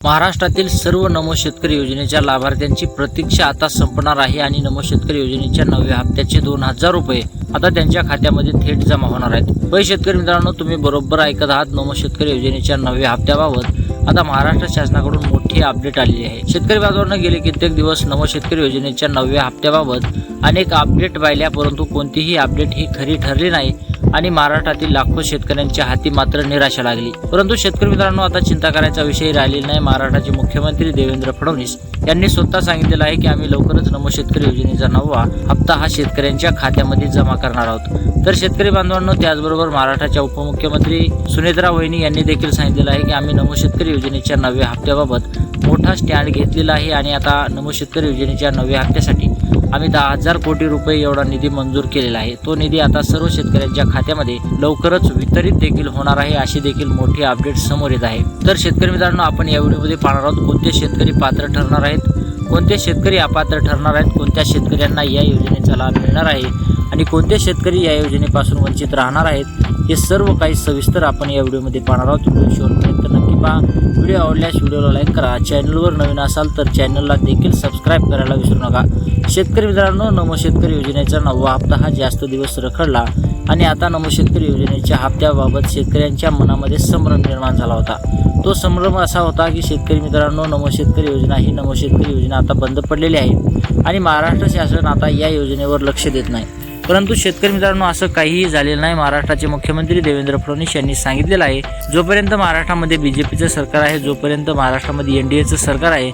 महाराष्ट्रातील सर्व नमो शेतकरी योजनेच्या लाभार्थ्यांची प्रतीक्षा आता संपणार आहे आणि नमो शेतकरी योजनेच्या 9व्या हप्त्याचे 2000 रुपये आता त्यांच्या खात्यामध्ये थेट जमा होणार आहेत। शेतकरी मित्रांनो, तुम्ही बरोबर ऐकत आहात। नमो शेतकरी योजनेच्या 9व्या हप्त्याबाबत आता महाराष्ट्र शासनाकडून मोठी अपडेट आली आहे। शेतकरी बांधवांना गेले कित्येक दिवस नमो शेतकरी योजनेच्या 9व्या हप्त्याबाबत अनेक अपडेट पाहिल्या, परंतु कोणतीही अपडेट ही खरी ठरली नाही आणि महाराष्ट्रातील लाखो शेतकऱ्यांच्या हाती मात्र निराशा लागली। परंतु शेतकरी मित्रांनो, आता चिंता करायचा विषय राहिलेला नाही। महाराष्ट्राचे मुख्यमंत्री देवेंद्र फडणवीस यांनी स्वतः सांगितलेलं आहे की आम्ही लवकरच नमो शेतकरी योजनेचा 9वा हप्ता हा शेतकऱ्यांच्या खात्यामध्ये जमा करणार आहोत। तर शेतकरी बांधवांनो, त्याचबरोबर महाराष्ट्राच्या उपमुख्यमंत्री सुनेत्रा वहिनी यांनी देखील सांगितलेलं आहे की आम्ही नमो शेतकरी योजनेच्या 9व्या हप्त्याबाबत मोठा स्टँड घेतलेला आहे आणि आता नमो शेतकरी योजनेच्या 9व्या हप्त्यासाठी आम्ही 10,000 कोटी रुपये एवढा निधी मंजूर केलेला आहे। तो निधी आता सर्व शेतकऱ्यांच्या खात्यामध्ये लवकरच वितरित देखील होणार आहे, अशी देखील मोठी अपडेट समोर येत आहे। तर शेतकरी मित्रांनो, आपण या व्हिडिओमध्ये पाहणार आहोत कोणते शेतकरी पात्र ठरणार आहेत, कोणते शेतकरी अपात्र ठरणार आहेत, कोणत्या शेतकऱ्यांना या योजनेचा लाभ मिळणार आहे आणि कोणते शेतकरी या योजनेपासून वंचित राहणार आहेत, हे सर्व काही सविस्तर आपण या व्हिडिओमध्ये पाहणार आहोत। व्हिडिओ शेवटपर्यंत नक्की पहा। व्हिडिओ आवडल्यास व्हिडिओला लाईक करा, चॅनलवर नवीन असाल तर चॅनलला देखील सबस्क्राईब करायला विसरू नका। शेतकरी मित्रांनो, नमो शेतकरी योजनेचा 9वा हप्ता हा जास्त दिवस रखडला आणि आता नमो शेतकरी योजनेच्या हप्त्याबाबत शेतकऱ्यांच्या मनामध्ये संभ्रम निर्माण झाला होता। तो संभ्रम असा होता की शेतकरी मित्रांनो, नमो शेतकरी योजना आता बंद पडलेली आहे आणि महाराष्ट्र शासन आता या योजनेवर लक्ष देत नाही। परंतु शेतकरी मित्रांनो, असं काहीही झालेलं नाही। महाराष्ट्राचे मुख्यमंत्री देवेंद्र फडणवीस यांनी सांगितलेलं आहे, जोपर्यंत महाराष्ट्रामध्ये बीजेपीचं सरकार आहे, जोपर्यंत महाराष्ट्रामध्ये एनडीएचं सरकार आहे,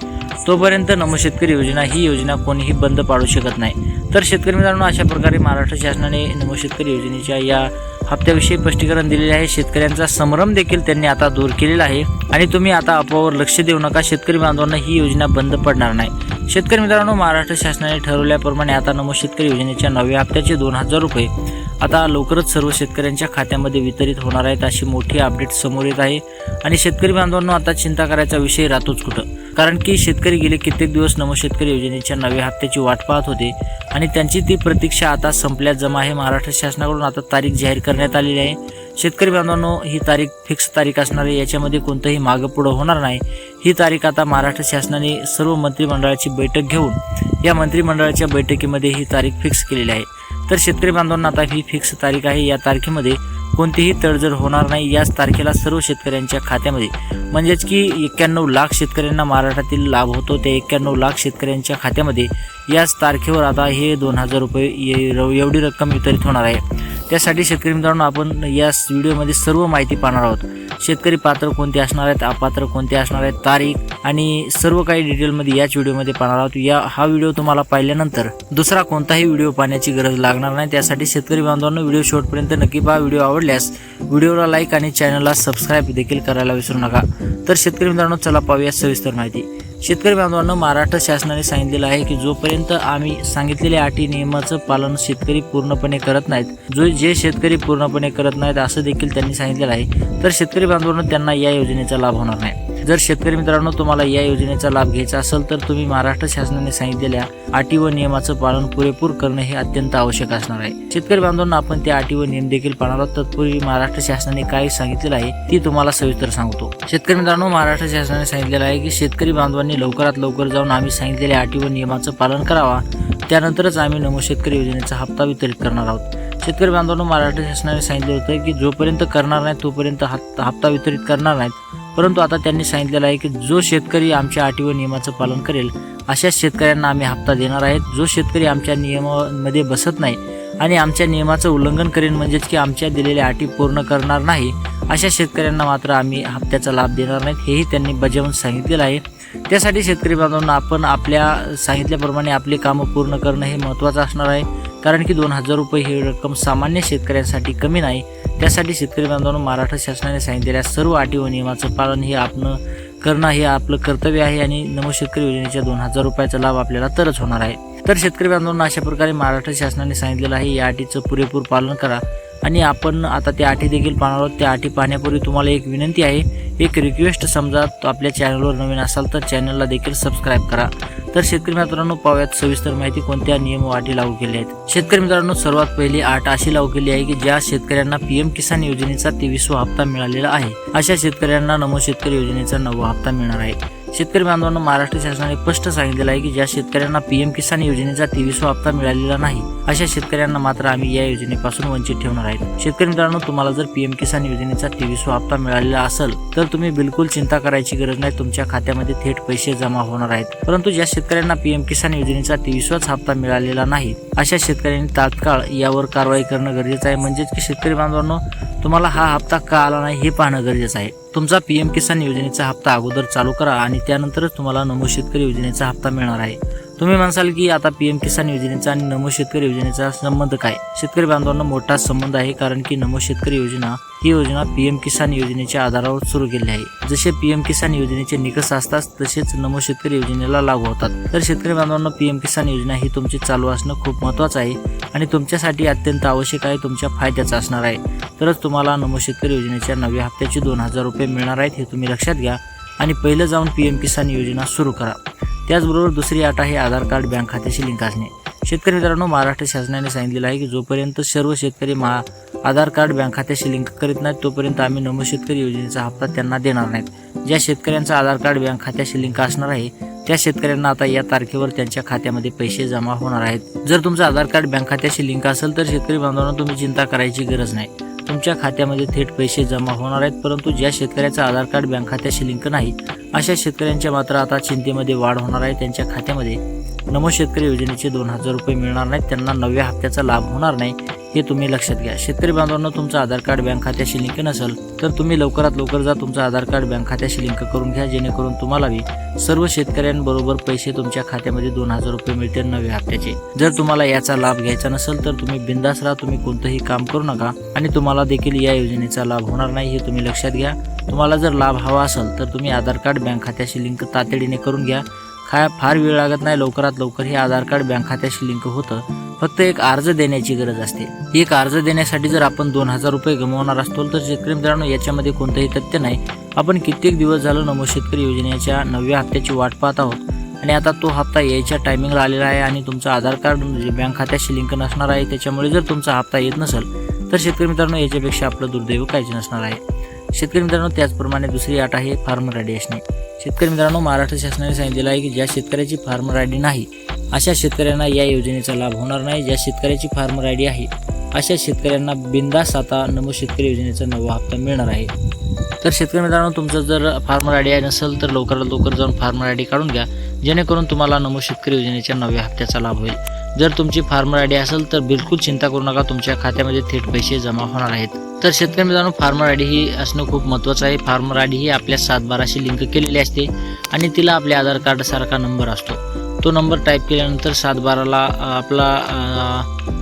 तोपर्यंत नमो शेतकरी योजना ही योजना कोणीही बंद पाडू शकत नाही। तर शेतकरी मित्रांनो, अशा प्रकारे महाराष्ट्र शासनाने नमो शेतकरी योजनेच्या या हप्त्याविषयी स्पष्टीकरण दिलेले आहे। शेतकऱ्यांचा संभ्रम देखील त्यांनी आता दूर केलेला आहे आणि तुम्ही आता अफवावर लक्ष देऊ नका। शेतकरी बांधवांना ही योजना बंद पडणार नाही। शेतकरी मित्रांनो, महाराष्ट्र शासनाने ठरवल्याप्रमाणे आता नमो शेतकरी योजनेच्या 9व्या हप्त्याचे 2000 रुपये आता लवकरच सर्व शेतकऱ्यांच्या खात्यामध्ये वितरित होणार आहेत, अशी मोठी अपडेट समोर येत आहे। आणि शेतकरी बांधवांनो, आता चिंता करायचा विषय राहतोच कुठं, कारण की शेतकरी गेले कित्येक दिवस नमो शेतकरी योजनेच्या 9व्या हप्त्याची वाट पाहत होते आणि त्यांची ती प्रतीक्षा आता संपल्यात जमा आहे। महाराष्ट्र शासनाकडून आता तारीख जाहीर करण्यात आलेली आहे। शेतकरी बांधवांनो, ही तारीख फिक्स तारीख असणार आहे, याच्यामध्ये कोणतंही मागं पुढं होणार नाही। ही तारीख आता महाराष्ट्र शासनाने सर्व मंत्रिमंडळाची बैठक घेऊन या मंत्रिमंडळाच्या बैठकीमध्ये ही तारीख फिक्स केलेली आहे। तर शेतकरी बांधवांना आता ही फिक्स तारीख आहे, या तारखेमध्ये कोणतीही तडजोड होणार नाही। याच तारखेला सर्व शेतकऱ्यांच्या खात्यामध्ये म्हणजेच की 91 लाख शेतकऱ्यांना महाराष्ट्रातील लाभ होतो, त्या 91 लाख शेतकऱ्यांच्या खात्यामध्ये याच तारखेवर आता हे 2000 रुपये एवढी रक्कम वितरित होणार आहे। त्यासाठी शेतकरी मित्रांनो, आपण या व्हिडिओमध्ये सर्व माहिती पाहणार आहोत। शेतकरी पात्र कोणते असणार आहेत, अपात्र कोणते असणार आहेत, तारीख आणि सर्व काही डिटेलमध्ये याच व्हिडिओमध्ये पाहणार आहोत। हा व्हिडिओ तुम्हाला पाहिल्यानंतर दुसरा कोणताही व्हिडिओ पाहण्याची गरज लागणार नाही। त्यासाठी शेतकरी बांधवांनो, व्हिडिओ शेवटपर्यंत नक्की पहा। व्हिडिओ आवडल्यास व्हिडिओला लाईक आणि चॅनलला सबस्क्राईब देखील करायला विसरू नका। तर शेतकरी मित्रांनो, चला पाहूया सविस्तर माहिती। शेतकरी बांधवांनो, महाराष्ट्र शासनाने सांगितलेलं आहे की जोपर्यंत आम्ही सांगितलेल्या अटी नियमाचं पालन शेतकरी पूर्णपणे करत नाहीत, जे शेतकरी पूर्णपणे करत नाहीत असं देखील त्यांनी सांगितलेलं आहे, तर शेतकरी बांधवांनो त्यांना या योजनेचा लाभ होणार नाही। जर शेतकरी मित्रांनो तुम्हाला या योजनेचा लाभ घ्यायचा असेल तर तुम्ही महाराष्ट्र शासनाने सांगितलेल्या अटी व नियमाचं पालन पुरेपूर करणं हे अत्यंत आवश्यक असणार आहे। शेतकरी बांधवांना आपण त्या अटी व नियम देखील पाहणार आहोत। तत्पूर्वी महाराष्ट्र शासनाने काय सांगितलेलं आहे ती तुम्हाला सविस्तर सांगतो। शेतकरी मित्रांनो, महाराष्ट्र शासनाने सांगितलेलं आहे की शेतकरी बांधवांनी लवकरात लवकर जाऊन आम्ही सांगितलेल्या अटी व नियमाचं पालन करावा, त्यानंतरच आम्ही नमो शेतकरी योजनेचा हप्ता वितरित करणार आहोत। शेतकरी बांधवांनो, महाराष्ट्र शासनाने सांगितलं होतं की जोपर्यंत करणार नाही तोपर्यंत हप्ता वितरित करणार नाहीत, परंतु आता त्यांनी सांगितलेलं आहे की जो शेतकरी आमच्या अटी व नियमाचं पालन करेल अशा शेतकऱ्यांना आम्ही हप्ता देणार आहेत। जो शेतकरी आमच्या नियमामध्ये बसत नाही आणि आमच्या नियमाचं उल्लंघन करेल, म्हणजेच की आमच्या दिलेल्या अटी पूर्ण करणार नाही, अशा शेतकऱ्यांना मात्र आम्ही हप्त्याचा लाभ देणार नाहीत, हेही त्यांनी बजावून सांगितलेलं आहे। त्यासाठी शेतकरी बांधवांना आपण आपल्या सांगितल्याप्रमाणे आपले कामं पूर्ण करणं हे महत्त्वाचं असणार आहे, कारण की 2000 रुपये ही रक्कम सामान्य शेतकऱ्यांसाठी कमी नाही। त्यासाठी शेतकरी बांधवांनो, महाराष्ट्र शासनाने सांगितलेल्या सर्व अटी व नियमाचं पालन हे आपण करणं हे आपलं कर्तव्य आहे आणि नमो शेतकरी योजनेच्या 2000 रुपयाचा लाभ आपल्याला तरच होणार आहे। तर शेतकरी बांधवांना अशा प्रकारे महाराष्ट्र शासनाने सांगितलेलं आहे, या अटीचं पुरेपूर पालन करा आणि आपण आता त्या अटी देखील पाहणार आहोत। त्या अटी पाहण्यापूर्वी तुम्हाला एक विनंती आहे, एक रिक्वेस्ट, समजा आपल्या चॅनलवर नवीन असाल तर चॅनलला देखील सबस्क्राईब करा। तर शेतकरी मित्रांनो, पाहूयात सविस्तर माहिती कोणत्या नियम व अटी लागू केल्या आहेत। शेतकरी मित्रांनो, सर्वात पहिली अट अशी लागू केली आहे की ज्या शेतकऱ्यांना पीएम किसान योजनेचा 23वा हप्ता मिळालेला आहे अशा शेतकऱ्यांना नमो शेतकरी योजनेचा 9वा हप्ता मिळणार आहे। शेतकरी बांधवांनो, महाराष्ट्र शासनाने स्पष्ट सांगितलेलं आहे की ज्या शेतकऱ्यांना पीएम किसान योजनेचा 23वा हप्ता मिळालेला नाही अशा शेतकऱ्यांना मात्र आम्ही या योजनेपासून वंचित ठेवणार आहेत। शेतकरी मित्रांनो, तुम्हाला जर पीएम किसान योजनेचा 23वा हप्ता मिळालेला असेल तर तुम्ही बिलकुल चिंता करायची गरज नाही, तुमच्या खात्यामध्ये थेट पैसे जमा होणार आहेत। परंतु ज्या शेतकऱ्यांना पीएम किसान योजनेचा 23वाच हप्ता मिळालेला नाही अशा शेतकऱ्यांनी तात्काळ यावर कारवाई करणं गरजेचं आहे। म्हणजेच की शेतकरी बांधवांनो, तुम्हाला हा हप्ता का आला नाही हे पाहणं गरजेचं आहे। तुमचा पीएम किसान योजनेचा हप्ता अगोदर चालू करा आणि त्यानंतरच तुम्हाला नमो शेतकरी योजनेचा हप्ता मिळणार आहे। तुम्ही म्हणसाल की आता पीएम किसान योजनेचा आणि नमो शेतकरी योजनेचा संबंध काय? शेतकरी बांधवांना मोठा संबंध आहे, कारण की नमो शेतकरी योजना ही योजना पीएम किसान योजनेच्या आधारावर सुरू केली आहे। जसे पीएम किसान योजनेचे निकष असतात तसेच नमो शेतकरी योजनेला लागू होतात। तर शेतकरी बांधवांना पीएम किसान योजना ही तुमची चालू असणं खूप महत्त्वाचं आहे आणि तुमच्यासाठी अत्यंत आवश्यक आहे, तुमच्या फायद्याचं असणार आहे। तरच तुम्हाला नमो शेतकरी योजनेच्या 9व्या हप्त्याचे 2000 रुपये मिळणार आहेत, हे तुम्ही लक्षात घ्या आणि पहिलं जाऊन पीएम किसान योजना सुरू करा। त्याचबरोबर दुसरी अट आहे आधार कार्ड बँक खात्याशी लिंक असणे। शेतकरी मित्रांनो, महाराष्ट्र शासनाने सांगितलेलं आहे की जोपर्यंत सर्व शेतकरी आधार कार्ड बँक खात्याशी लिंक करीत नाहीत तोपर्यंत आम्ही नमो शेतकरी योजनेचा हप्ता त्यांना देणार नाहीत। ज्या शेतकऱ्यांचं आधार कार्ड बँक खात्याशी लिंक असणार आहे त्या शेतकऱ्यांना आता या तारखेवर त्यांच्या खात्यामध्ये पैसे जमा होणार आहेत। जर तुमचं आधार कार्ड बँक खात्याशी लिंक असेल तर शेतकरी बांधवांना तुम्ही चिंता करायची गरज नाही, तुमच्या खात्यामध्ये थेट पैसे जमा होणार आहेत। परंतु ज्या शेतकऱ्याचं आधार कार्ड बँक खात्याशी लिंक नाही अशा शेतकऱ्यांच्या मात्र आता चिंतेमध्ये वाढ होणार आहे। त्यांच्या खात्यामध्ये नमो शेतकरी योजनेचे 2000 रुपये मिळणार नाहीत, त्यांना 9व्या हप्त्याचा लाभ होणार नाही, हे तुम्ही लक्षात घ्या। शेतकरी बांधवांनो, तुमचं आधार कार्ड बँक खात्याशी लिंक नसेल तर तुम्ही लवकरात लवकर जा तुमचं आधार कार्ड बँक खात्याशी लिंक करून घ्या, जेणेकरून तुम्हाला सर्व शेतकऱ्यांबरोबर पैसे तुमच्या खात्यामध्ये 2000 रुपये मिळतील 9व्या हप्त्याचे। जर तुम्हाला याचा लाभ घ्यायचा नसेल तर तुम्ही बिंदास राहा, तुम्ही कोणतंही काम करू नका आणि तुम्हाला देखील या योजनेचा लाभ होणार नाही, हे तुम्ही लक्षात घ्या। तुम्हाला जर लाभ हवा असेल तर तुम्ही आधार कार्ड बँक खात्याशी लिंक तातडीने करून घ्या। फार वेळ लागत नाही, लवकरात लवकर हे आधार कार्ड बँक खात्याशी लिंक होतं। फक्त एक अर्ज देण्याची गरज असते। एक अर्ज देण्यासाठी जर आपण 2000 रुपये गमावणार असतो तर शेतकरी मित्रांनो, याच्यामध्ये कोणतंही तथ्य नाही। आपण कित्येक दिवस झालं नमो शेतकरी योजनेच्या 9व्या हप्त्याची वाट पाहत आहोत आणि आता तो हप्ता यायच्या टायमिंगला आलेला आहे आणि तुमचं आधार कार्ड बँक खात्याशी लिंक नसणार आहे। त्याच्यामुळे जर तुमचा हप्ता येत नसेल तर शेतकरी मित्रांनो, याच्यापेक्षा आपलं दुर्दैव काहीच नसणार आहे। शेतकरी मित्रांनो, त्याचप्रमाणे दुसरी अट आहे फार्मर आयडी असणे। शेतकरी मित्रांनो, महाराष्ट्र शासनाने सांगितलेलं आहे की ज्या शेतकऱ्याची फार्मर आयडी नाही अशा शेतकऱ्यांना या योजनेचा लाभ होणार नाही। ज्या शेतकऱ्याची फार्मर आयडी आहे अशा शेतकऱ्यांना बिंदास आता नमो शेतकरी योजनेचा 9वा हप्ता मिळणार आहे। तर शेतकरी मित्रांनो, तुमचं जर फार्मर आयडी नसेल तर लवकरात लवकर जाऊन फार्मर आयडी काढून घ्या, जेणेकरून तुम्हाला नमो शेतकरी योजनेच्या 9व्या हप्त्याचा लाभ होईल। जर तुमची फार्मर आयडी असेल तर बिलकुल चिंता करू नका, तुमच्या खात्यामध्ये थेट पैसे जमा होणार आहेत। तर शेतकरी मित्रांनो, फार्मर आयडी ही असणं खूप महत्त्वाचं आहे। फार्मर आयडी ही आपल्या 712शी लिंक केलेली असते आणि तिला आपल्या आधार कार्ड सारखा नंबर असतो। तो नंबर टाईप केल्यानंतर 712ला आपला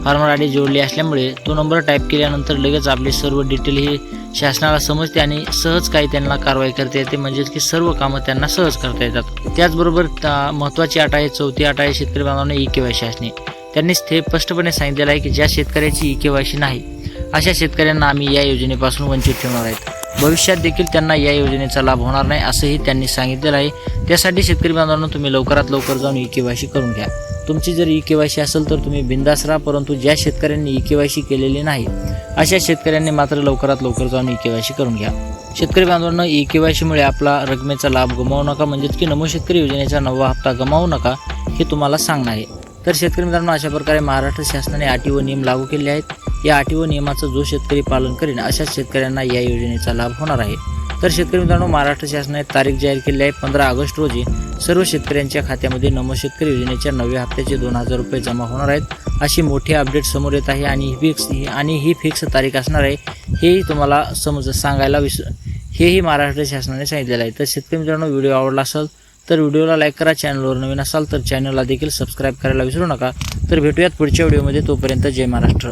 फार्मर आयडी जोडली असल्यामुळे तो नंबर टाईप केल्यानंतर लगेच आपले सर्व डिटेल ही शासनाला समजते आणि सहज काही त्यांना कारवाई करता येते, म्हणजेच की सर्व कामं त्यांना सहज करता येतात। त्याचबरोबर महत्त्वाची अट आहे, चौथी अट आहे शेतकरी बांधवांना ई-केवायसी असणे। त्यांनी ते स्पष्टपणे सांगितलेलं आहे की ज्या शेतकऱ्याची ई-केवायसी नाही अशा शेतकऱ्यांना आम्ही या योजनेपासून वंचित ठेवणार आहेत। भविष्यात देखील त्यांना या योजनेचा लाभ होणार नाही असंही त्यांनी सांगितलेलं आहे। त्यासाठी शेतकरी बांधवांना तुम्ही लवकरात लवकर जाऊन ई-केवायसी करून घ्या। तुमची जर ई-केवायसी असेल तर तुम्ही बिंदास राहा, परंतु ज्या शेतकऱ्यांनी ई-केवायसी केलेली नाही अशा शेतकऱ्यांनी मात्र लवकरात लवकर जाऊन ई-केवायसी करून घ्या। शेतकरी बांधवांना ई-केवायसीमुळे आपला रकमेचा लाभ गमावू नका, म्हणजेच की नमो शेतकरी योजनेचा 9वा हप्ता गमावू नका, हे तुम्हाला सांगणं आहे। तर शेतकरी मित्रांनो, अशा प्रकारे महाराष्ट्र शासनाने अटी व नियम लागू केले आहेत। या अटी व नियमाचं जो शेतकरी पालन करेन अशा शेतकऱ्यांना या योजनेचा लाभ होणार आहे। तर शेतकरी मित्रांनो, महाराष्ट्र शासनाने तारीख जाहीर केली आहे 15 ऑगस्ट रोजी सर्व शेतकऱ्यांच्या खात्यामध्ये नमो शेतकरी योजनेच्या 9व्या हप्त्याचे 2000 रुपये जमा होणार आहेत अशी मोठी अपडेट समोर येत आहे आणि ही फिक्स तारीख असणार आहे, हेही तुम्हाला सांगायला हेही महाराष्ट्र शासनाने सांगितलेलं आहे। तर शेतकरी मित्रांनो, व्हिडिओ आवडला असेल तर व्हिडिओला लाईक करा, चॅनलवर नवीन असाल तर चॅनलला देखील सबस्क्राईब करायला विसरू नका। तर भेटूयात पुढच्या व्हिडिओमध्ये, तोपर्यंत जय महाराष्ट्र।